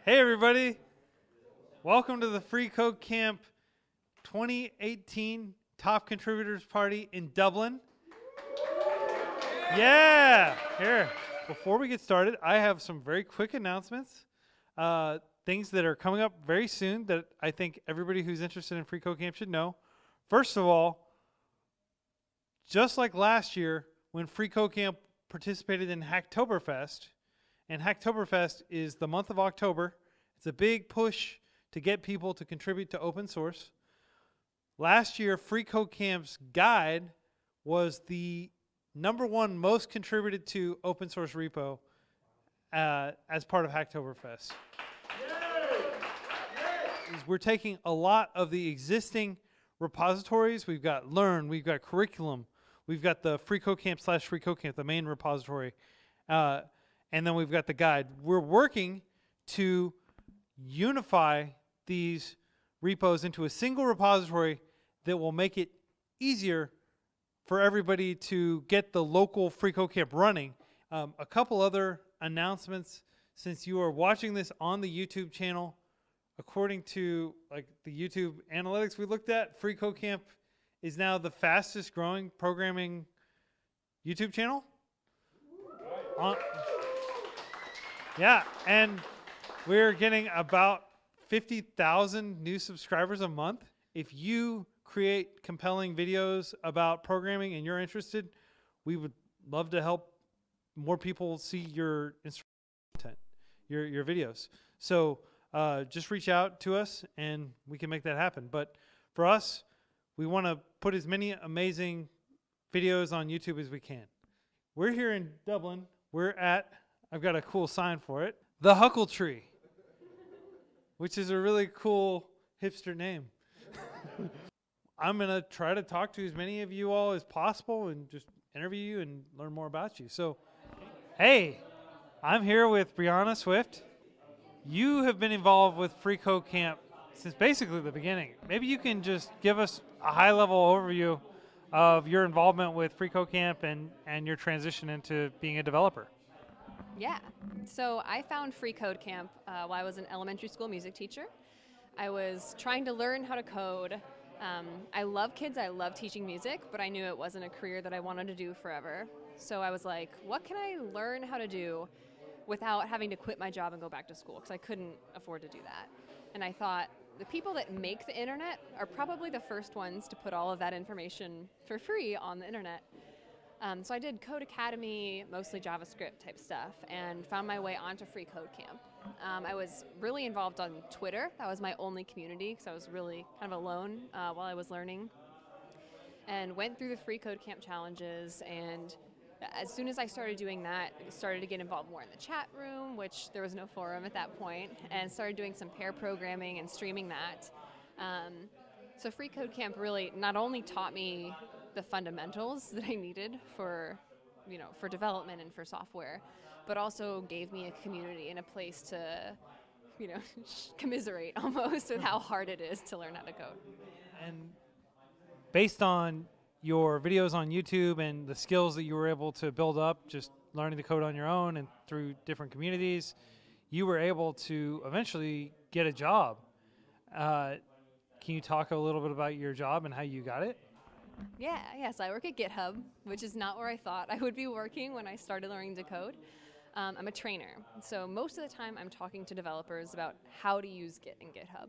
Hey everybody, welcome to the Free Code Camp 2018 Top Contributors Party in Dublin. Yeah, here. Before we get started, I have some very quick announcements, things that are coming up very soon that I think everybody who's interested in Free Code Camp should know. First of all, just like last year when Free Code Camp participated in Hacktoberfest, and Hacktoberfest is the month of October. It's a big push to get people to contribute to open source. Last year, Free Code Camp's guide was the #1 most contributed to open source repo as part of Hacktoberfest. We're taking a lot of the existing repositories. We've got Learn, we've got Curriculum, we've got the freeCodeCamp/freeCodeCamp, the main repository, and then we've got the guide. We're working to unify these repos into a single repository that will make it easier for everybody to get the local freeCodeCamp running. A couple other announcements. Since you are watching this on the YouTube channel, according to the YouTube analytics we looked at, freeCodeCamp is now the fastest growing programming YouTube channel. Yeah, and we're getting about 50,000 new subscribers a month. If you create compelling videos about programming and you're interested, we would love to help more people see your content, your videos. So just reach out to us and we can make that happen. But for us, we want to put as many amazing videos on YouTube as we can. We're here in Dublin. We're at, I've got a cool sign for it, the Huckle Tree, which is a really cool hipster name. I'm going to try to talk to as many of you all as possible and just interview you and learn more about you. So, hey, I'm here with Brianna Swift. You have been involved with Free Code Camp since basically the beginning. Maybe you can just give us a high-level overview of your involvement with Free Code Camp and your transition into being a developer. Yeah, so I found freeCodeCamp while I was an elementary school music teacher. I was trying to learn how to code. I love kids, I love teaching music, but I knew it wasn't a career that I wanted to do forever. So I was like, what can I learn how to do without having to quit my job and go back to school? Because I couldn't afford to do that. And I thought, the people that make the internet are probably the first ones to put all of that information for free on the internet. So I did Code Academy, mostly JavaScript type stuff, and found my way onto freeCodeCamp. I was really involved on Twitter. That was my only community because I was really kind of alone while I was learning. And went through the freeCodeCamp challenges, and as soon as I started doing that, I started to get involved more in the chat room, which there was no forum at that point, and started doing some pair programming and streaming that. So freeCodeCamp really not only taught me the fundamentals that I needed for development and for software, but also gave me a community and a place to, commiserate almost with how hard it is to learn how to code. And based on your videos on YouTube and the skills that you were able to build up, just learning to code on your own and through different communities, you were able to eventually get a job. Can you talk a little bit about your job and how you got it? Yes, I work at GitHub, which is not where I thought I would be working when I started learning to code. I'm a trainer, so most of the time I'm talking to developers about how to use Git and GitHub.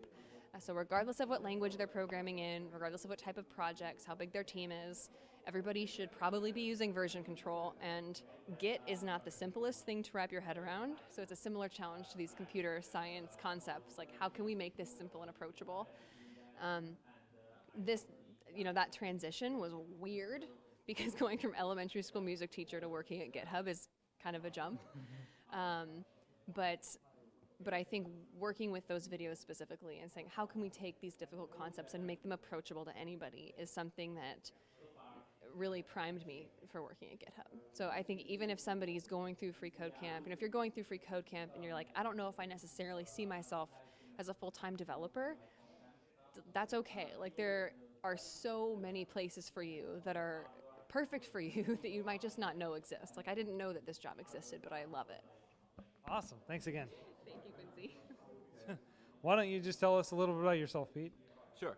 So regardless of what language they're programming in, regardless of what type of projects, how big their team is, everybody should probably be using version control, and Git is not the simplest thing to wrap your head around, so it's a similar challenge to these computer science concepts, like how can we make this simple and approachable? That transition was weird because going from elementary school music teacher to working at GitHub is kind of a jump. But I think working with those videos specifically and saying, how can we take these difficult concepts and make them approachable to anybody is something that really primed me for working at GitHub. So I think even if somebody's going through freeCodeCamp, if you're going through freeCodeCamp and you're like, I don't know if I necessarily see myself as a full-time developer, that's okay. Like, there are so many places for you that are perfect for you that you might just not know exist. Like, I didn't know that this job existed, but I love it. Awesome. Thanks again. Thank you, Quincy. Why don't you just tell us a little bit about yourself, Pete? Sure.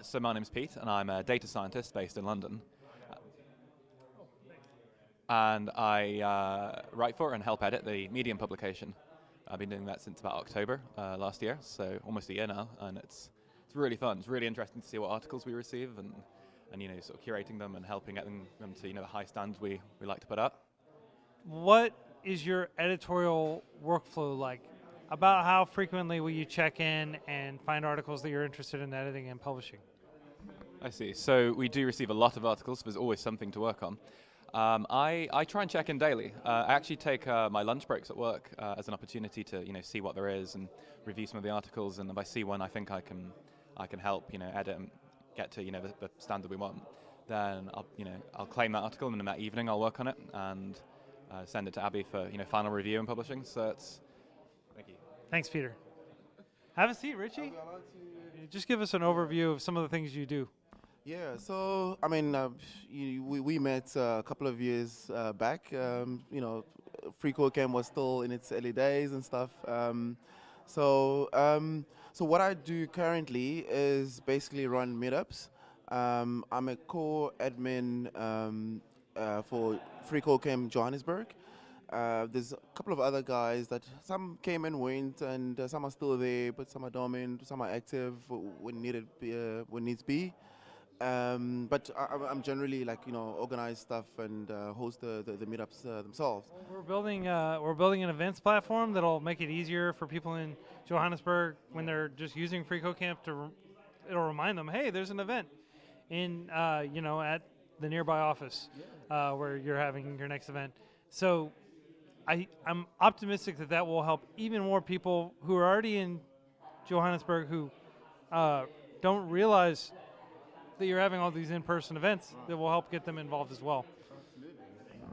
So my name's Pete, and I'm a data scientist based in London. And I write for and help edit the Medium publication. I've been doing that since about October last year, so almost a year now, and it's really fun. It's really interesting to see what articles we receive, and sort of curating them and helping get them to the high standards we like to put up. What is your editorial workflow like? About how frequently will you check in and find articles that you're interested in editing and publishing? I see. So we do receive a lot of articles. There's always something to work on. I try and check in daily. I actually take my lunch breaks at work as an opportunity to see what there is and review some of the articles. And if I see one I think I can help edit and get to the standard we want, then I'll claim that article, and then that evening I'll work on it and send it to Abby for final review and publishing. So it's thank you. Thanks, Peter. Have a seat, Richie. Just give us an overview of some of the things you do. Yeah, so I mean, we met a couple of years back. freeCodeCamp was still in its early days and stuff. So what I do currently is basically run meetups. I'm a core admin for freeCodeCamp Johannesburg. There's a couple of other guys that some came and went, and some are still there, but some are dormant, some are active when needs be. But I'm generally organize stuff and host the meetups themselves. We're building an events platform that'll make it easier for people in Johannesburg when they're just using freeCodeCamp it'll remind them, hey, there's an event in at the nearby office where you're having your next event. So I'm optimistic that will help even more people who are already in Johannesburg who don't realize that you're having all these in-person events that will help get them involved as well.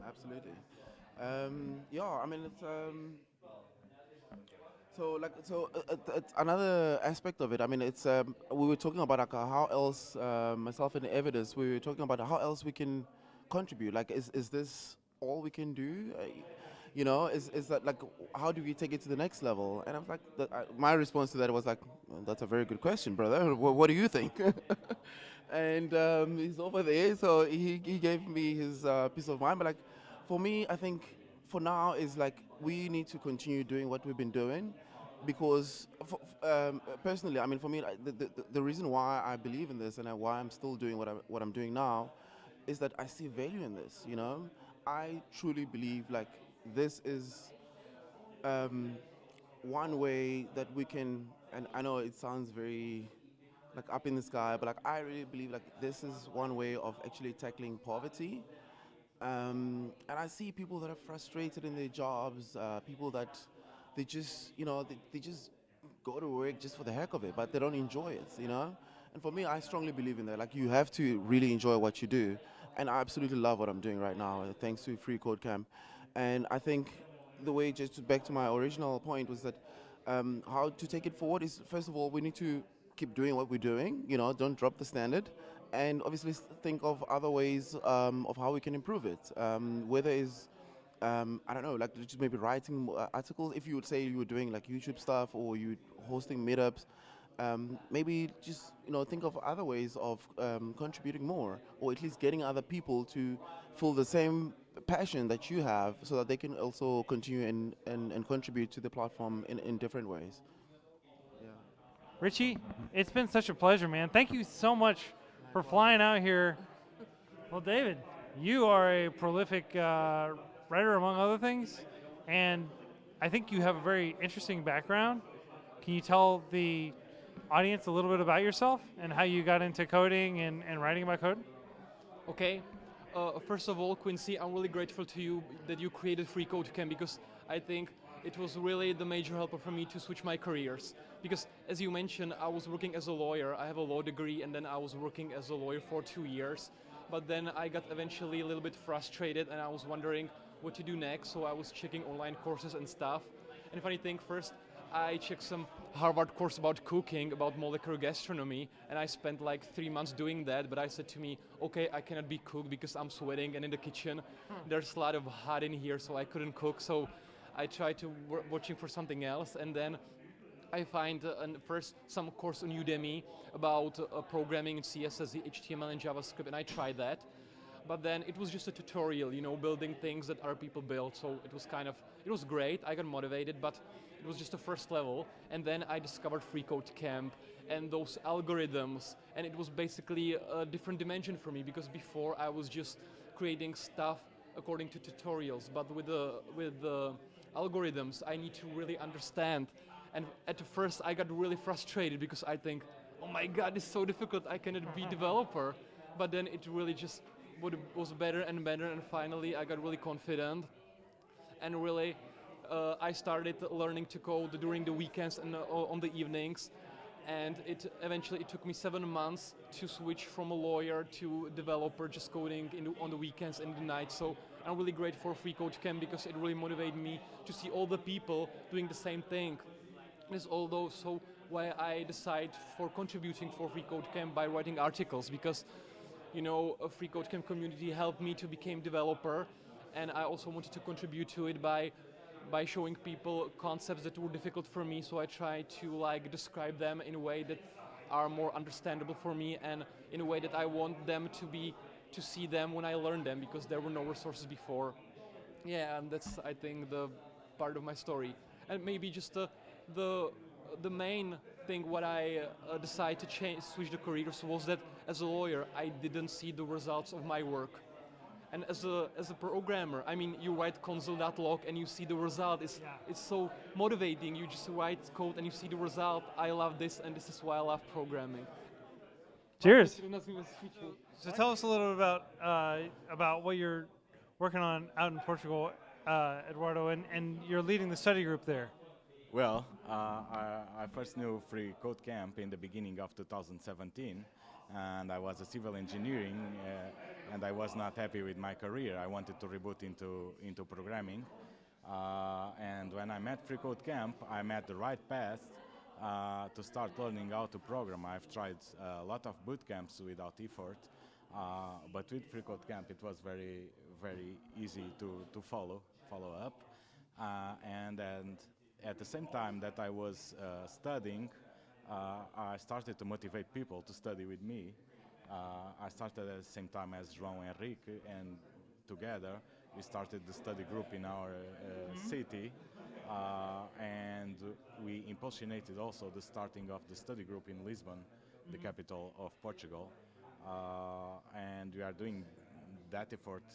Absolutely. Yeah, I mean, it's another aspect of it. I mean, it's we were talking about how else, myself and Evidence, we were talking about how else we can contribute. Like, is this all we can do? Is that how do we take it to the next level? And I was like, my response to that was like, well, that's a very good question, brother. What do you think? And he's over there, so he gave me his peace of mind. But for me, I think for now is we need to continue doing what we've been doing, because personally, I mean, for me, the reason why I believe in this and why I'm still doing what I'm doing now is that I see value in this. I truly believe this is one way that we can, and I know it sounds very up in the sky, but I really believe this is one way of actually tackling poverty. And I see people that are frustrated in their jobs, people that they just they just go to work just for the heck of it, but they don't enjoy it, And for me, I strongly believe in that. You have to really enjoy what you do, and I absolutely love what I'm doing right now, thanks to freeCodeCamp. And I think the way, just back to my original point, was that how to take it forward is, first of all, we need to keep doing what we're doing, don't drop the standard, and obviously think of other ways of how we can improve it. Whether it's, I don't know, just maybe writing articles. If you would say you were doing YouTube stuff or you hosting meetups, maybe just think of other ways of contributing more, or at least getting other people to feel the same passion that you have, so that they can also continue and contribute to the platform in different ways. Yeah. Richie, it's been such a pleasure, man. Thank you so much for flying out here. Well, David, you are a prolific writer, among other things, and I think you have a very interesting background. Can you tell the audience a little bit about yourself and how you got into coding and writing about code? Okay. First of all, Quincy, I'm really grateful to you that you created freeCodeCamp, because I think it was really the major helper for me to switch my careers. Because as you mentioned, I was working as a lawyer. I have a law degree, and then I was working as a lawyer for 2 years. But then I got eventually a little bit frustrated, and I was wondering what to do next. So I was checking online courses and stuff. And funny thing, first I checked some Harvard course about cooking, about molecular gastronomy, and I spent 3 months doing that. But I said to me, okay, I cannot be cook because I'm sweating, and in the kitchen there's a lot of hot in here, so I couldn't cook. So I tried to watching for something else, and then I find first some course on Udemy about programming in CSS, HTML, and JavaScript, and I tried that. But then it was just a tutorial, you know, building things that other people built. So it was it was great. I got motivated, but it was just the first level. And then I discovered freeCodeCamp and those algorithms, and it was basically a different dimension for me, because before I was just creating stuff according to tutorials. But with the algorithms, I need to really understand. And at first, I got really frustrated because I think, oh my God, it's so difficult. I cannot be developer. But then it really just was better and better, and finally I got really confident, and really I started learning to code during the weekends and on the evenings, and eventually it took me 7 months to switch from a lawyer to developer, just coding on the weekends and the nights. So I'm really grateful for freeCodeCamp, because it really motivated me to see all the people doing the same thing. It's also why I decide for contributing for freeCodeCamp by writing articles, because you know, a freeCodeCamp community helped me to become developer, and I also wanted to contribute to it by showing people concepts that were difficult for me. So I try to like describe them in a way that are more understandable for me, and in a way that I want them to see them when I learn them, because there were no resources before. Yeah, and that's, I think, the part of my story. And maybe just the main thing what I decided to switch the careers was that as a lawyer I didn't see the results of my work, and as a programmer, I mean, you write console.log and you see the result. It's so motivating. You just write code and you see the result. I love this, and this is why I love programming. Cheers. So tell us a little bit about what you're working on out in Portugal, Eduardo, and you're leading the study group there. Well, I first knew freeCodeCamp in the beginning of 2017, and I was a civil engineering, and I was not happy with my career. I wanted to reboot into programming, and when I met freeCodeCamp, I met the right path to start learning how to program. I've tried a lot of boot camps without effort, but with freeCodeCamp it was very, very easy to follow up, and at the same time that I was studying, I started to motivate people to study with me. I started at the same time as João and Henrique, and together we started the study group in our city, and we impulsionated also the starting of the study group in Lisbon, the capital of Portugal, and we are doing that effort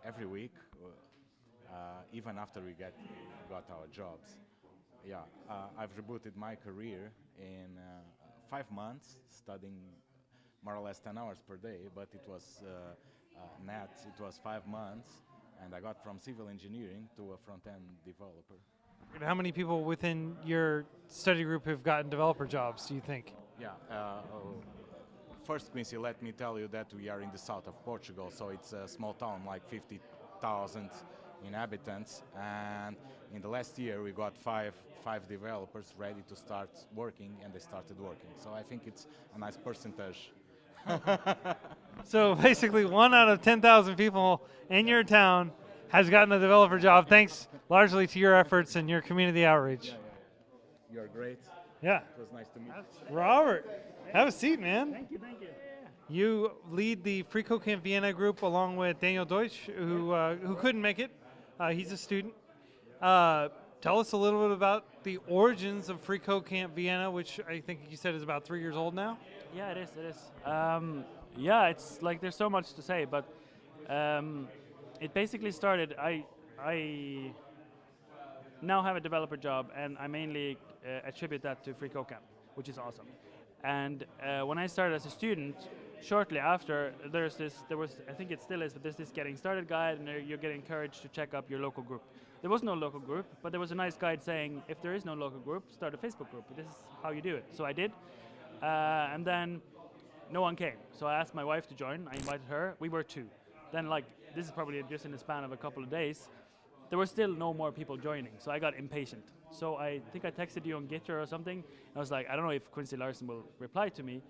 every week. Even after we got our jobs. Yeah, I've rebooted my career in 5 months, studying more or less 10 hours per day, but it was it was 5 months, and I got from civil engineering to a front-end developer. How many people within your study group have gotten developer jobs, do you think? Yeah, first, Quincy, let me tell you that we are in the south of Portugal, so it's a small town, like 50,000 inhabitants, and in the last year we got five developers ready to start working, and they started working. So I think it's a nice percentage. So basically 1 out of 10,000 people in your town has gotten a developer job, thanks largely to your efforts and your community outreach. Yeah. You're great. Yeah. It was nice to meet you. Robert, have a seat, man. Thank you. You lead the freeCodeCamp Vienna group along with Daniel Deutsch, who couldn't make it. He's a student. Tell us a little bit about the origins of freeCodeCamp Vienna, which I think you said is about 3 years old now. Yeah, it is. Yeah, it's like there's so much to say, but it basically started. I now have a developer job, and I mainly attribute that to freeCodeCamp, which is awesome. And when I started as a student, shortly after, there was, I think it still is, but there's this getting started guide, and you're getting encouraged to check up your local group. There was no local group, but there was a nice guide saying, if there is no local group, start a Facebook group. This is how you do it. So I did, and then no one came. So I asked my wife to join. I invited her. We were 2. Then, like, this is probably just in the span of a couple of days, there were still no more people joining. So I got impatient. So I think I texted you on Gitter or something. And I was like, I don't know if Quincy Larson will reply to me,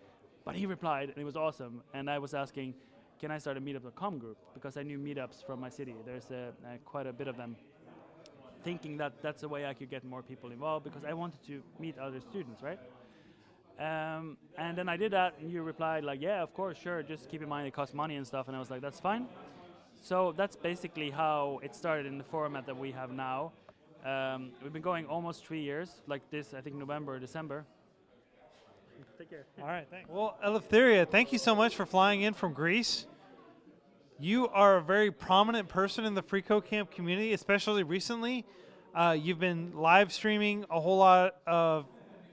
but he replied, and it was awesome. And I was asking, can I start a meetup.com group? Because I knew meetups from my city. There's quite a bit of them. thinking that that's a way I could get more people involved because I wanted to meet other students, right? And then I did that, and you replied like, yeah, of course, sure, just keep in mind it costs money and stuff, and I was like, that's fine. So that's basically how it started in the format that we have now. We've been going almost 3 years, like this, I think November, December. Take care. All right, thanks. Well, Eleftheria, thank you so much for flying in from Greece. You are a very prominent person in the FreeCodeCamp community, especially recently. You've been live streaming a whole lot of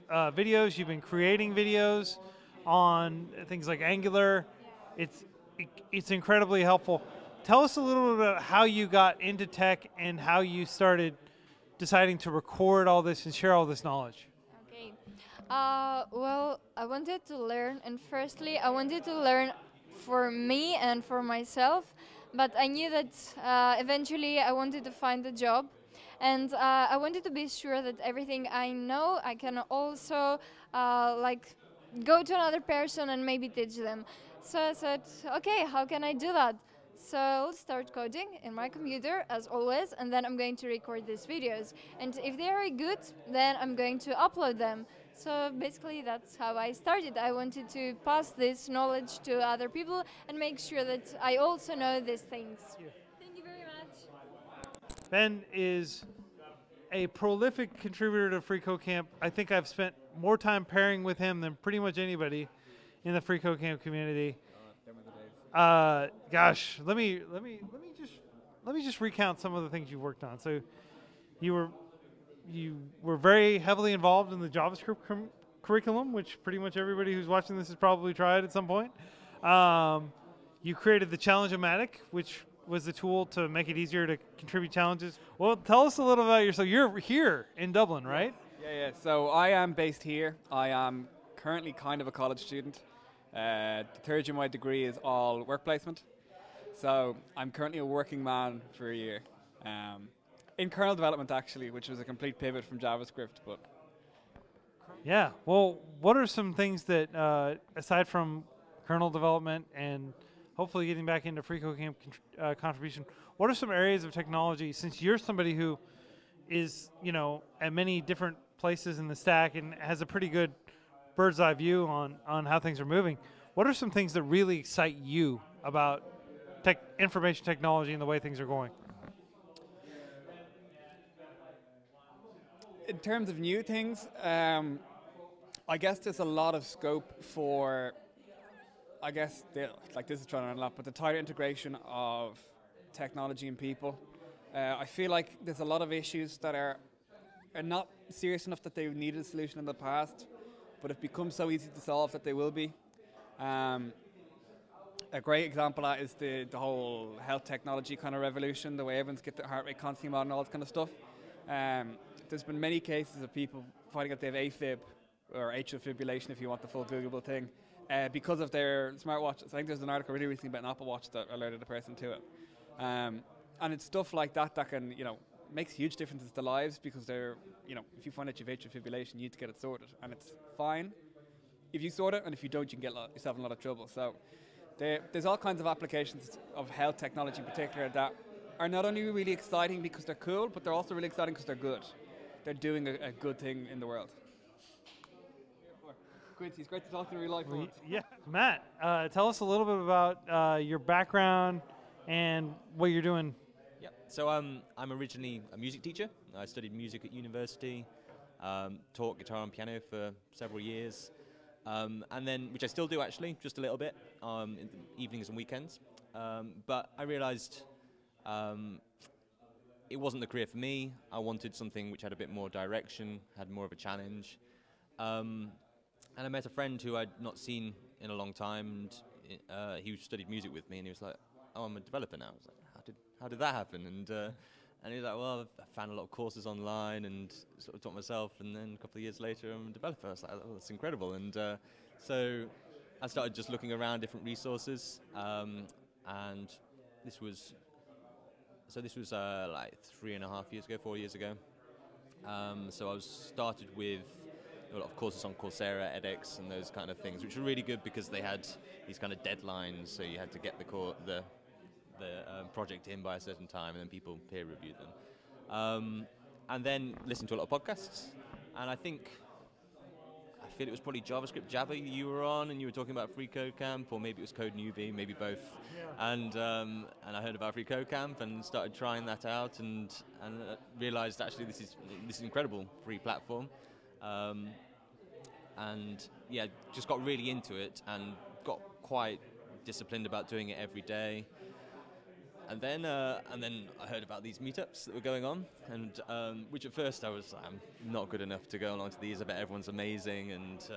videos. You've been creating videos on things like Angular. It's incredibly helpful. Tell us a little bit about how you got into tech and how you started deciding to record all this and share all this knowledge. Okay. Well, I wanted to learn, and firstly, I wanted to learn for me and for myself, but I knew that eventually I wanted to find a job, and I wanted to be sure that everything I know I can also like go to another person and maybe teach them. So I said, okay, how can I do that? So I'll start coding in my computer as always, and then I'm going to record these videos. And if they are good, then I'm going to upload them. So basically that's how I started. I wanted to pass this knowledge to other people and make sure that I also know these things. Thank you very much. Ben is a prolific contributor to FreeCodeCamp. I think I've spent more time pairing with him than pretty much anybody in the FreeCodeCamp community. Gosh, let me just recount some of the things you worked on. So, you were very heavily involved in the JavaScript curriculum, which pretty much everybody who's watching this has probably tried at some point. You created the Challenge-O-Matic, which was the tool to make it easier to contribute challenges. Well, tell us a little about yourself. You're here in Dublin, right? Yeah. So I am based here. I am currently kind of a college student. The third year of my degree is all work placement. So I'm currently a working man for a year. In kernel development, actually, which was a complete pivot from JavaScript. But yeah. Well, what are some things that, aside from kernel development and hopefully getting back into FreeCodeCamp contribution, what are some areas of technology, since you're somebody who is, at many different places in the stack and has a pretty good bird's eye view on how things are moving, what are some things that really excite you about information technology and the way things are going? in terms of new things, I guess there's a lot of scope for, this is trying to run a lot, but the tighter integration of technology and people. I feel like there's a lot of issues that are not serious enough that they needed a solution in the past, but have become so easy to solve that they will be. A great example of that is the whole health technology kind of revolution, the way everyone's get their heart rate constantly monitored and all that kind of stuff. There's been many cases of people finding out they have AFib, or atrial fibrillation if you want the full Googleable thing, because of their smartwatches. I think there's an article really recently about an Apple Watch that alerted a person to it. And it's stuff like that that can, makes huge differences to lives, because they're, if you find out you have atrial fibrillation, you need to get it sorted. And it's fine if you sort it, and if you don't, you can get yourself in a lot of trouble. So there's all kinds of applications of health technology in particular that are not only really exciting because they're cool, but they're also really exciting because they're good. They're doing a good thing in the world. Quincy, it's great to talk to you in real life. Yeah, Matt, tell us a little bit about your background and what you're doing. Yep. So I'm originally a music teacher. I studied music at university, taught guitar and piano for several years, and then, which I still do actually, just a little bit, in the evenings and weekends. But I realized it wasn't the career for me. I wanted something which had a bit more direction, had more of a challenge. And I met a friend who I'd not seen in a long time, and he studied music with me, and he was like, "Oh, I'm a developer now." I was like, "How did that happen?" And he was like, "Well, I found a lot of courses online and sort of taught myself, and then a couple of years later, I'm a developer." I was like, "Oh, that's incredible!" And so I started just looking around different resources, and this was like 3.5 years ago, 4 years ago. So I was started with a lot of courses on Coursera, edX, and those kind of things, which were really good because they had these kind of deadlines, so you had to get the project in by a certain time, and then people peer review them. and then listen to a lot of podcasts. And I feel it was probably JavaScript Jabber you were on, and you were talking about FreeCodeCamp, or maybe it was Code Newbie, maybe both. Yeah. And I heard about FreeCodeCamp and started trying that out, and realized actually this is an incredible free platform. And yeah, just got really into it and got quite disciplined about doing it every day. And then I heard about these meetups that were going on, and which at first I was not good enough to go along to these. I bet everyone's amazing, and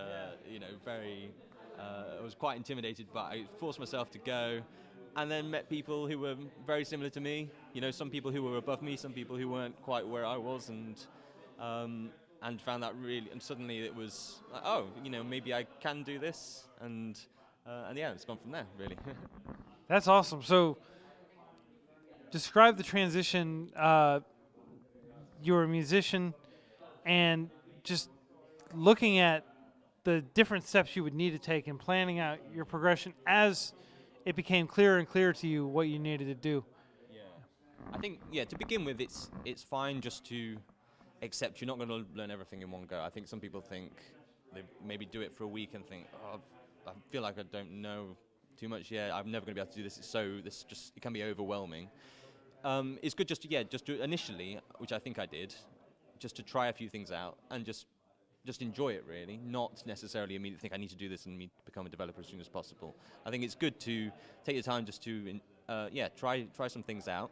I was quite intimidated, but I forced myself to go, and then met people who were very similar to me. Some people who were above me, some people who weren't quite where I was, and found that really. And suddenly it was like, oh, maybe I can do this, and yeah, it's gone from there really. That's awesome. So, describe the transition. You're a musician, and just looking at the different steps you would need to take and planning out your progression as it became clearer and clearer to you what you needed to do. Yeah, I think to begin with, it's fine just to accept you're not going to learn everything in one go. I think some people think they maybe do it for a week and think, oh, I feel like I don't know too much yet. I'm never going to be able to do this. It can be overwhelming. It's good just to initially, which I think I did, just to try a few things out and just enjoy it really, not necessarily immediately think I need to do this and become a developer as soon as possible. I think it's good to take the time just to try some things out,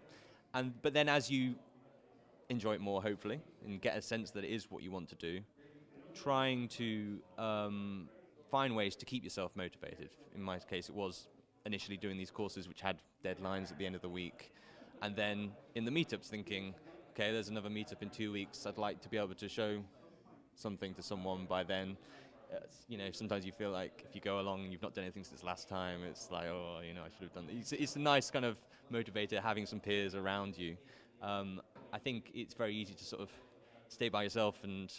but then as you enjoy it more, hopefully, and get a sense that it is what you want to do, trying to find ways to keep yourself motivated. In my case, it was initially doing these courses which had deadlines at the end of the week, and then in the meetups thinking, okay, there's another meetup in 2 weeks, I'd like to be able to show something to someone by then. Sometimes you feel like if you go along and you've not done anything since last time, it's like, oh, I should have done this. It's a nice kind of motivator having some peers around you. I think it's very easy to sort of stay by yourself and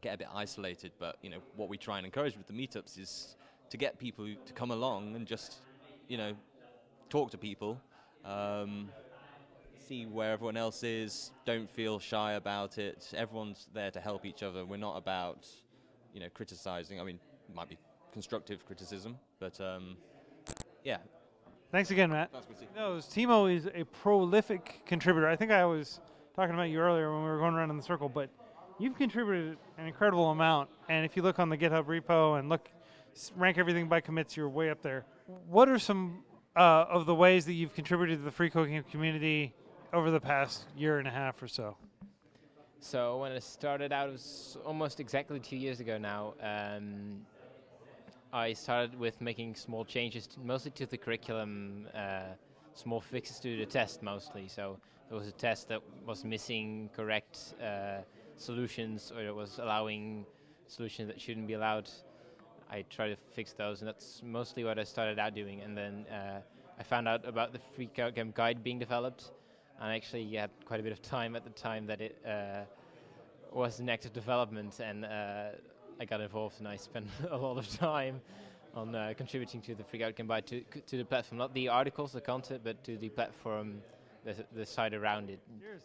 get a bit isolated, but what we try and encourage with the meetups is to get people to come along and just talk to people, see where everyone else is, don't feel shy about it. Everyone's there to help each other. We're not about criticizing. I mean, it might be constructive criticism, but yeah. Thanks again, Matt. Timo is a prolific contributor. I think I was talking about you earlier when we were going around in the circle, but you've contributed an incredible amount. And if you look on the GitHub repo and rank everything by commits, you're way up there. What are some of the ways that you've contributed to the FreeCodeCamp community over the past year and a half or so? So when I started out, it was almost exactly 2 years ago now. I started with making small changes, mostly to the curriculum, small fixes to the test mostly. So there was a test that was missing correct solutions, or it was allowing solutions that shouldn't be allowed. I tried to fix those, and that's mostly what I started out doing. And then I found out about the FreeCodeCamp guide being developed, and I actually had quite a bit of time at the time that it was in active development, and I got involved, and I spent a lot of time on contributing to the FreeCodeCamp guide, to the platform, not the articles, the content, but to the platform, the site around it. Cheers.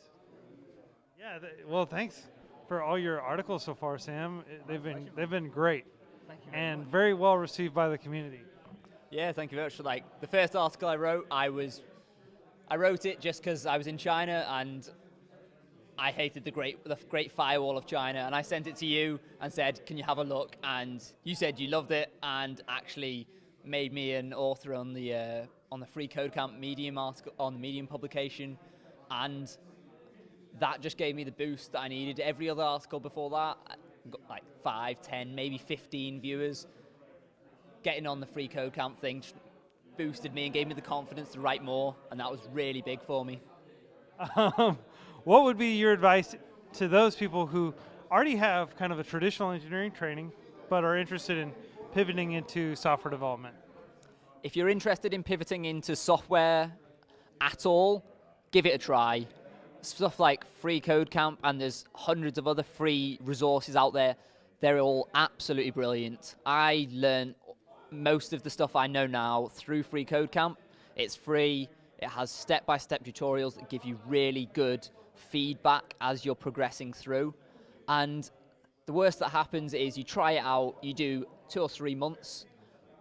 Yeah, well, thanks for all your articles so far, Sam. They've been great and very well received by the community. Yeah, thank you very much. For the first article I wrote, I wrote it just because I was in China and I hated the great firewall of China, and I sent it to you and said, can you have a look? And you said you loved it, and actually made me an author on the FreeCodeCamp Medium article, on the Medium publication, and that just gave me the boost that I needed. Every other article before that got 5, 10, maybe 15 viewers. Getting on the FreeCodeCamp thing boosted me and gave me the confidence to write more, and that was really big for me. What would be your advice to those people who already have kind of a traditional engineering training but are interested in pivoting into software development? If you're interested in pivoting into software at all, give it a try. Stuff like FreeCodeCamp, and there's hundreds of other free resources out there. They're all absolutely brilliant. I learned most of the stuff I know now through FreeCodeCamp. It's free. It has step-by-step tutorials that give you really good feedback as you're progressing through. And the worst that happens is you try it out, you do 2 or 3 months,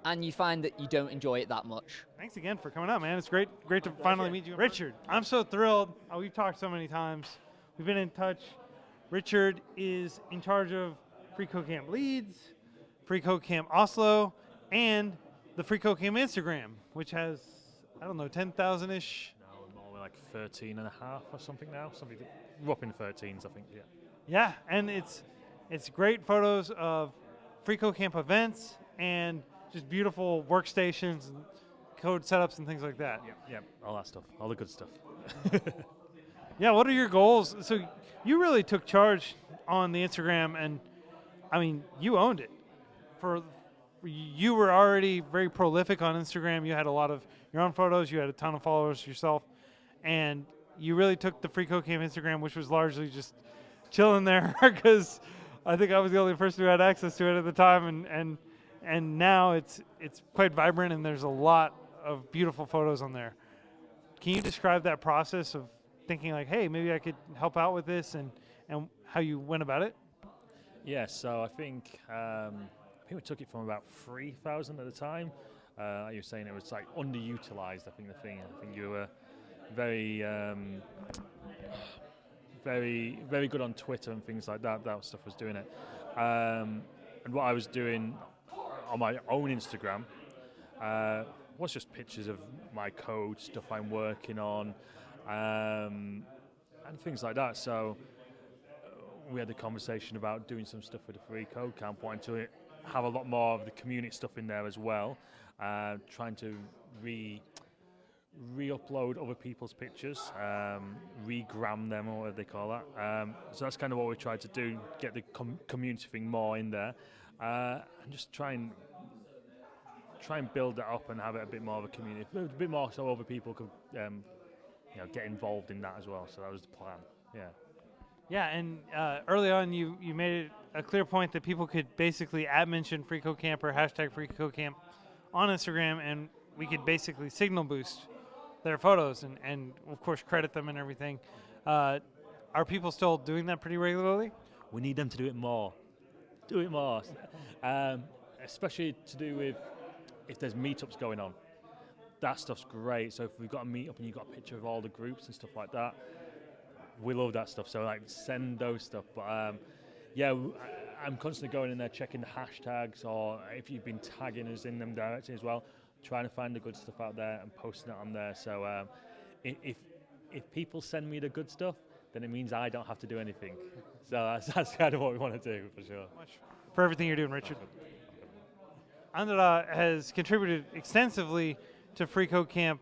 and you find that you don't enjoy it that much. Thanks again for coming out, man. It's great to finally meet you. Richard, I'm so thrilled. We've talked so many times. We've been in touch. Richard is in charge of freeCodeCamp Leeds, freeCodeCamp Oslo, and the freeCodeCamp Instagram, which has, I don't know, 10,000-ish. No, more like 13 and a half or something now. Something we're up in 13s, I think, yeah. Yeah, and it's great photos of freeCodeCamp events and just beautiful workstations and code setups and things like that. Yeah, all that stuff, all the good stuff. Yeah, what are your goals? So you really took charge on the Instagram, and I mean, you owned it. You were already very prolific on Instagram. You had a lot of your own photos. You had a ton of followers yourself, and you really took the freeCodeCamp Instagram, which was largely just chilling there because I think I was the only person who had access to it at the time, and now it's quite vibrant, and there's a lot of beautiful photos on there. Can you describe that process of thinking like, hey, maybe I could help out with this, and how you went about it? Yeah, so I think we took it from about 3,000 at the time. Like you were saying, it was like underutilized. I think you were very very good on Twitter and things like that. That stuff was doing it. And what I was doing on my own Instagram was just pictures of my code, stuff I'm working on, and things like that. So we had a conversation about doing some stuff with the freeCodeCamp, wanting to have a lot more of the community stuff in there as well, trying to re-upload other people's pictures, re-gram them, or whatever they call that. So that's kind of what we tried to do, get the community thing more in there, and just try and build that up and have it a bit more of a community, a bit more so other people could get involved in that as well. So that was the plan. Yeah, and early on you made it a clear point that people could basically mention freeCodeCamp or hashtag freeCodeCamp on Instagram, and we could basically signal boost their photos and of course credit them and everything. Are people still doing that pretty regularly? We need them to do it more. Especially to do with if there's meetups going on. That stuff's great. So if we've got a meetup and you've got a picture of all the groups and stuff like that, we love that stuff. So like send those stuff. But I'm constantly going in there checking the hashtags, or if you've been tagging us in them directly as well, trying to find the good stuff out there and posting it on there. So if people send me the good stuff, then it means I don't have to do anything. So that's kind of what we want to do, for sure. For everything you're doing, Richard. Andera has contributed extensively to freeCodeCamp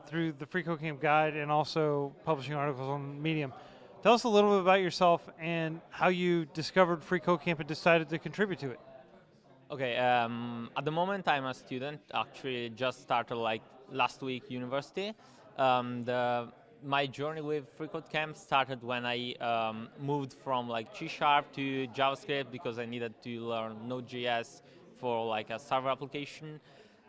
through the freeCodeCamp guide and also publishing articles on Medium. Tell us a little bit about yourself and how you discovered freeCodeCamp and decided to contribute to it. Okay, at the moment I'm a student, actually just started like last week university. My journey with freeCodeCamp started when I moved from like C# to JavaScript because I needed to learn Node.js for like a server application,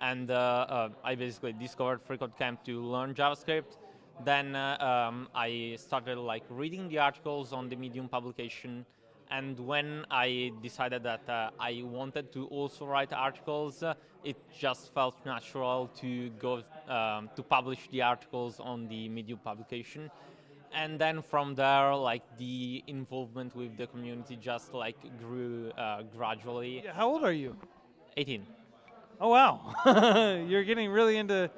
and I basically discovered freeCodeCamp to learn JavaScript. Then I started like reading the articles on the Medium publication, and when I decided that I wanted to also write articles, it just felt natural to go to publish the articles on the Medium publication. And then from there, like the involvement with the community just like grew gradually. Yeah, how old are you? 18. Oh wow, you're getting really into,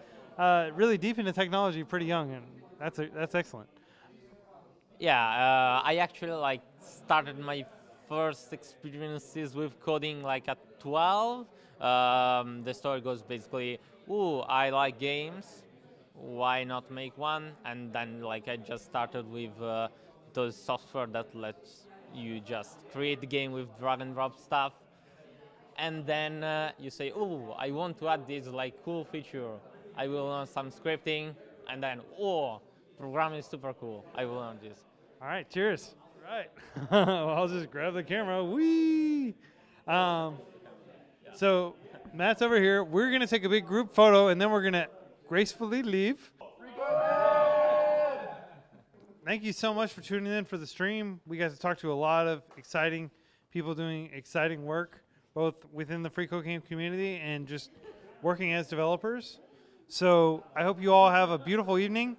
really deep into technology pretty young, and that's excellent. Yeah, I actually like started my first experiences with coding like at 12. The story goes basically, I like games, why not make one? And then like I just started with those software that lets you just create the game with drag and drop stuff. And then you say, I want to add this like cool feature. I will learn some scripting, and then, programming is super cool. I will learn this. All right, cheers. All right. Well, I'll just grab the camera. Whee! So Matt's over here. We're going to take a big group photo, and then we're going to gracefully leave. thank you so much for tuning in for the stream. We got to talk to a lot of exciting people doing exciting work, both within the freeCodeCamp community and just working as developers. So I hope you all have a beautiful evening.